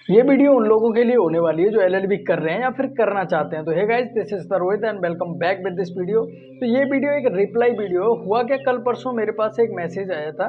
ये वीडियो उन लोगों के लिए होने वाली है जो एलएलबी कर रहे हैं या फिर करना चाहते हैं। तो hey guys, this is Rohit and welcome back with this video. तो ये वीडियो एक रिप्लाई वीडियो हुआ क्या, कल परसों मेरे पास एक मैसेज आया था।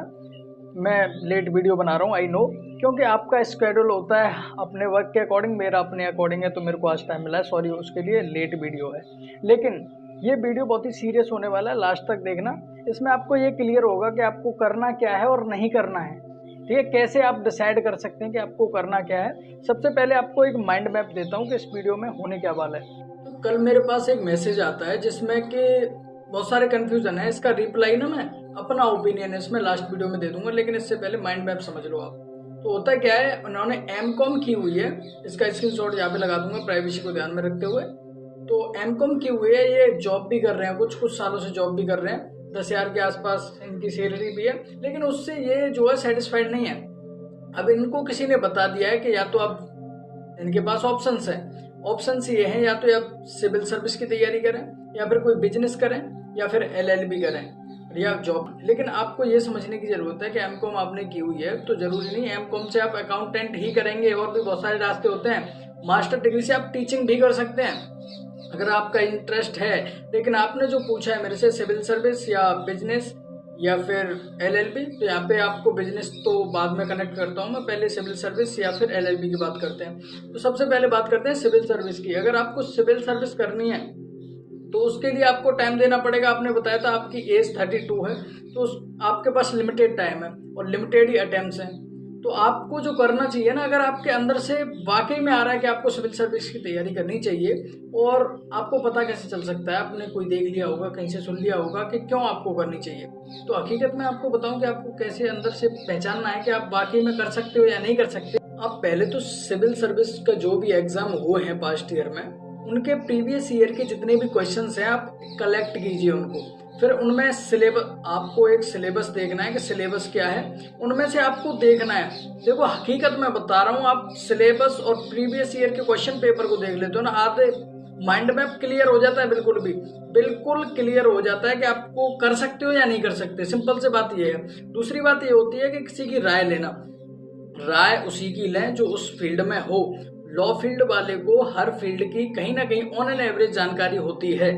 मैं लेट वीडियो बना रहा हूँ, आई नो, क्योंकि आपका स्केड्यूल होता है अपने वर्क के अकॉर्डिंग, मेरा अपने अकॉर्डिंग है, तो मेरे को आज टाइम मिला है, सॉरी उसके लिए लेट वीडियो है। लेकिन ये वीडियो बहुत ही सीरियस होने वाला है, लास्ट तक देखना। इसमें आपको ये क्लियर होगा कि आपको करना क्या है और नहीं करना है। ठीक है, कैसे आप डिसाइड कर सकते हैं कि आपको करना क्या है। सबसे पहले आपको एक माइंड मैप देता हूँ कि इस वीडियो में होने क्या वाला है। तो कल मेरे पास एक मैसेज आता है जिसमें कि बहुत सारे कंफ्यूजन है। इसका रिप्लाई ना मैं अपना ओपिनियन है इसमें लास्ट वीडियो में दे दूंगा, लेकिन इससे पहले माइंड मैप समझ लो आप। तो होता क्या है, उन्होंने एमकॉम की हुई है, इसका स्क्रीनशॉट यहाँ पे लगा दूंगा प्राइवेसी को ध्यान में रखते हुए। तो एमकॉम की हुई है, ये जॉब भी कर रहे हैं, कुछ सालों से जॉब भी कर रहे हैं, 10,000 के आसपास इनकी सैलरी भी है, लेकिन उससे ये जो है सेटिस्फाइड नहीं है। अब इनको किसी ने बता दिया है कि या तो आप, इनके पास ऑप्शंस हैं, ऑप्शंस ये हैं, या तो आप सिविल सर्विस की तैयारी करें, या फिर कोई बिजनेस करें, या फिर एलएलबी करें, या जॉब। लेकिन आपको ये समझने की जरूरत है कि एमकॉम आपने की हुई है तो जरूरी नहीं एमकॉम से आप अकाउंटेंट ही करेंगे, और भी बहुत सारे रास्ते होते हैं। मास्टर डिग्री से आप टीचिंग भी कर सकते हैं अगर आपका इंटरेस्ट है। लेकिन आपने जो पूछा है मेरे से सिविल सर्विस या बिजनेस या फिर एलएलबी, तो यहाँ पे आपको बिजनेस तो बाद में कनेक्ट करता हूँ मैं, पहले सिविल सर्विस या फिर एलएलबी की बात करते हैं। तो सबसे पहले बात करते हैं सिविल सर्विस की। अगर आपको सिविल सर्विस करनी है तो उसके लिए आपको टाइम देना पड़ेगा। आपने बताया था आपकी एज 32 है, तो आपके पास लिमिटेड टाइम है और लिमिटेड ही अटेम्प्ट्स हैं। तो आपको जो करना चाहिए ना, अगर आपके अंदर से वाकई में आ रहा है कि आपको सिविल सर्विस की तैयारी करनी चाहिए, और आपको पता कैसे चल सकता है, आपने कोई देख लिया होगा, कहीं से सुन लिया होगा कि क्यों आपको करनी चाहिए। तो हकीकत में आपको बताऊं कि आपको कैसे अंदर से पहचानना है कि आप वाकई में कर सकते हो या नहीं कर सकते। आप पहले तो सिविल सर्विस का जो भी एग्जाम हुए हैं पास्ट ईयर में, उनके प्रीवियस ईयर के जितने भी क्वेश्चंस हैं आप कलेक्ट कीजिए उनको। फिर उनमें सिलेबस, आपको एक सिलेबस देखना है कि सिलेबस क्या है, उनमें से आपको देखना है। देखो हकीकत मैं बता रहा हूँ, आप सिलेबस और प्रीवियस ईयर के क्वेश्चन पेपर को देख लेते हो ना, आधे माइंड मैप क्लियर हो जाता है, बिल्कुल क्लियर हो जाता है कि आपको कर सकते हो या नहीं कर सकते। सिंपल से बात ये है। दूसरी बात ये होती है कि किसी की राय लेना, राय उसी की लें जो उस फील्ड में हो। लॉ फील्ड वाले को हर फील्ड की कहीं ना कहीं ऑन एन एवरेज जानकारी होती है।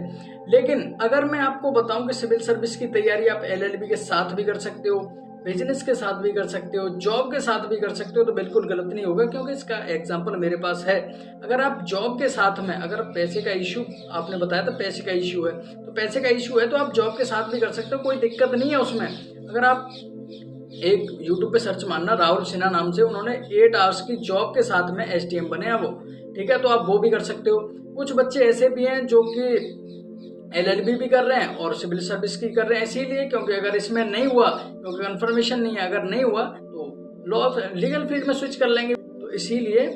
लेकिन अगर मैं आपको बताऊं कि सिविल सर्विस की तैयारी आप एलएलबी के साथ भी कर सकते हो, बिजनेस के साथ भी कर सकते हो, जॉब के साथ भी कर सकते हो, तो बिल्कुल गलत नहीं होगा, क्योंकि इसका एग्जांपल मेरे पास है। अगर आप जॉब के साथ में, अगर पैसे का इशू, आपने बताया था पैसे का इशू है, तो पैसे का इशू है तो आप जॉब के साथ भी कर सकते हो, कोई दिक्कत नहीं है उसमें। अगर आप एक यूट्यूब पे सर्च मारना, राहुल सिन्हा नाम से, उन्होंने 8 आवर्स की जॉब के साथ में एसटीएम बने हैं वो, ठीक है, तो आप वो भी कर सकते हो। कुछ बच्चे ऐसे भी हैं जो कि एलएलबी भी कर रहे हैं और सिविल सर्विस की कर रहे हैं, इसीलिए क्योंकि अगर इसमें नहीं हुआ, क्योंकि कंफर्मेशन नहीं है, अगर नहीं हुआ तो लॉ लीगल फील्ड में स्विच कर लेंगे। तो इसीलिए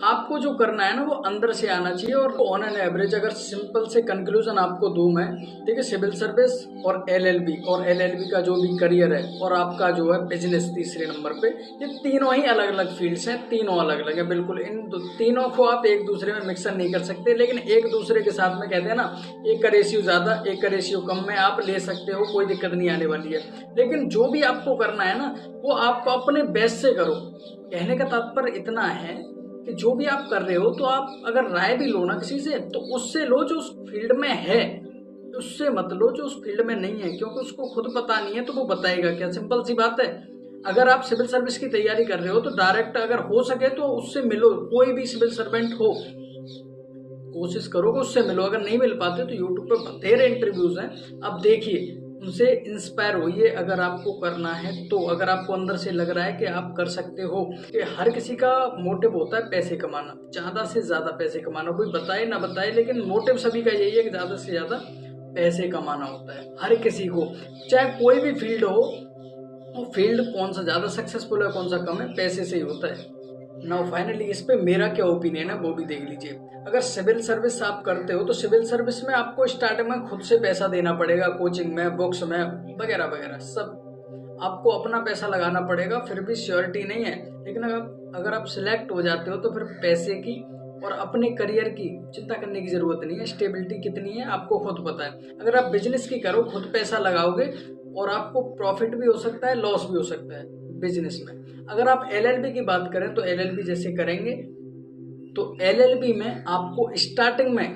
आपको जो करना है ना वो अंदर से आना चाहिए। और ऑन एन एवरेज अगर सिंपल से कंक्लूजन आपको दूं मैं, ठीक है, सिविल सर्विस और एलएलबी का जो भी करियर है, और आपका जो है बिजनेस तीसरे नंबर पे, ये तीनों ही अलग अलग फील्ड्स हैं, तीनों अलग अलग है बिल्कुल। इन तीनों को आप एक दूसरे में मिक्सर नहीं कर सकते, लेकिन एक दूसरे के साथ में कहते हैं ना, एक का रेशियो ज्यादा एक का रेशियो कम में आप ले सकते हो, कोई दिक्कत नहीं आने वाली है। लेकिन जो भी आपको करना है ना वो आप अपने बेस्ट से करो। कहने का तात्पर्य इतना है कि जो भी आप कर रहे हो, तो आप अगर राय भी लो ना किसी से, तो उससे लो जो उस फील्ड में है, उससे मत लो जो उस फील्ड में नहीं है, क्योंकि उसको खुद पता नहीं है तो वो बताएगा क्या। सिंपल सी बात है। अगर आप सिविल सर्विस की तैयारी कर रहे हो तो डायरेक्ट अगर हो सके तो उससे मिलो, कोई भी सिविल सर्वेंट हो, कोशिश करो कि उससे मिलो। अगर नहीं मिल पाते तो यूट्यूब पर बथेरे इंटरव्यूज हैं, आप देखिए, उनसे इंस्पायर होइए अगर आपको करना है तो। अगर आपको अंदर से लग रहा है कि आप कर सकते हो, कि हर किसी का मोटिव होता है पैसे कमाना, ज्यादा से ज्यादा पैसे कमाना, कोई बताए ना बताए, लेकिन मोटिव सभी का यही है कि ज्यादा से ज्यादा पैसे कमाना होता है हर किसी को, चाहे कोई भी फील्ड हो। वो फील्ड कौन सा ज्यादा सक्सेसफुल है कौन सा कम है, पैसे से ही होता है। नाउ फाइनली इस पे मेरा क्या ओपिनियन है वो भी देख लीजिए। अगर सिविल सर्विस आप करते हो तो सिविल सर्विस में आपको स्टार्टिंग में खुद से पैसा देना पड़ेगा, कोचिंग में, बुक्स में, वगैरह वगैरह सब आपको अपना पैसा लगाना पड़ेगा, फिर भी श्योरिटी नहीं है। लेकिन अगर आप सिलेक्ट हो जाते हो तो फिर पैसे की और अपने करियर की चिंता करने की जरूरत नहीं है। स्टेबिलिटी कितनी है आपको खुद पता है। अगर आप बिजनेस की करो, खुद पैसा लगाओगे, और आपको प्रॉफिट भी हो सकता है, लॉस भी हो सकता है, बिजनेस में। अगर आप एलएलबी की बात करें तो एलएलबी जैसे करेंगे तो एलएलबी में आपको स्टार्टिंग में,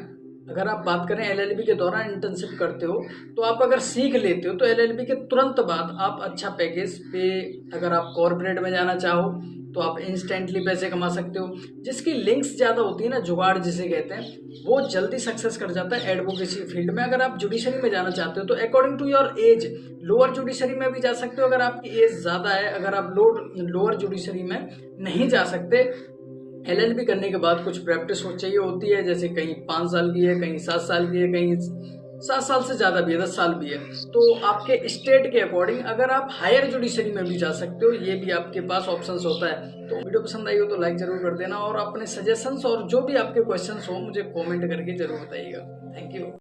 अगर आप बात करें एलएलबी के दौरान इंटर्नशिप करते हो तो आप अगर सीख लेते हो तो एलएलबी के तुरंत बाद आप अच्छा पैकेज पे, अगर आप कॉर्पोरेट में जाना चाहो तो आप इंस्टेंटली पैसे कमा सकते हो। जिसकी लिंक्स ज़्यादा होती है ना, जुगाड़ जिसे कहते हैं, वो जल्दी सक्सेस कर जाता है एडवोकेसी फील्ड में। अगर आप जुडिशरी में जाना चाहते हो तो according to your age lower judiciary में भी जा सकते हो अगर आपकी एज ज़्यादा है। अगर आप लोअर जुडिशरी में नहीं जा सकते, एलएलबी करने के बाद कुछ प्रैक्टिस हो चाहिए होती है, जैसे कहीं 5 साल की है, कहीं 7 साल की है, कहीं 7 साल से ज़्यादा भी है, 10 साल भी है। तो आपके स्टेट के अकॉर्डिंग अगर आप हायर जुडिशरी में भी जा सकते हो, ये भी आपके पास ऑप्शंस होता है। तो वीडियो पसंद आई हो तो लाइक जरूर कर देना और अपने सजेशंस और जो भी आपके क्वेश्चंस हो मुझे कमेंट करके जरूर बताइएगा। Thank you.